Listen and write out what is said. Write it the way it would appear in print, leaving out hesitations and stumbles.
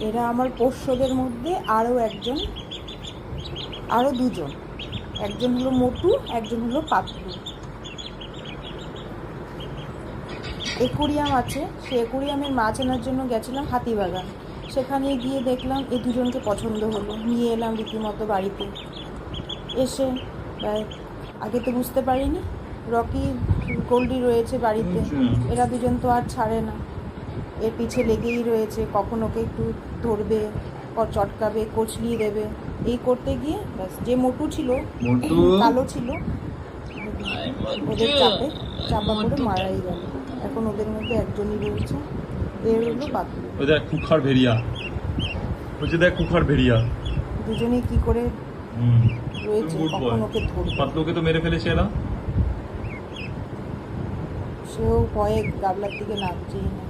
এরা আমার পোষ্যদের মধ্যে আরও দুজন, একজন হলো মোটু, একজন হলো পাতলু। একুরিয়াম আছে, সে একুরিয়ামের মাছ আনার জন্য গেছিলাম হাতিবাগান। সেখানে গিয়ে দেখলাম এই দুজনকে পছন্দ হলো, নিয়ে এলাম রীতিমতো বাড়িতে। এসে আগে তো বুঝতে পারিনি রকি গোল্ডি রয়েছে বাড়িতে, এরা দুজন তো আর ছাড়ে না, এর পিছে লেগেই রয়েছে, কখন ওকে একটু ধরবে, চটকাবে, কচলিয়ে দেবে। এই করতে গিয়ে ব্যাস, যে মোটু ছিল, কালো ছিল, ওদের চাপা পড়ে মারাই গেল। এখন ওদের মধ্যে একজনই রয়েছে, এর হলো পাতলু। ওদের কুখার ভেড়িয়া, হচ্ছে দেখ কুখার ভেড়িয়া। দুজনেই কি করে রয়েছে, কখন ওকে ধরবে। পাতলুকে তো মেরে ফেলেছে এরা, সেও ভয়ে গাবলার দিকে নামছেই না।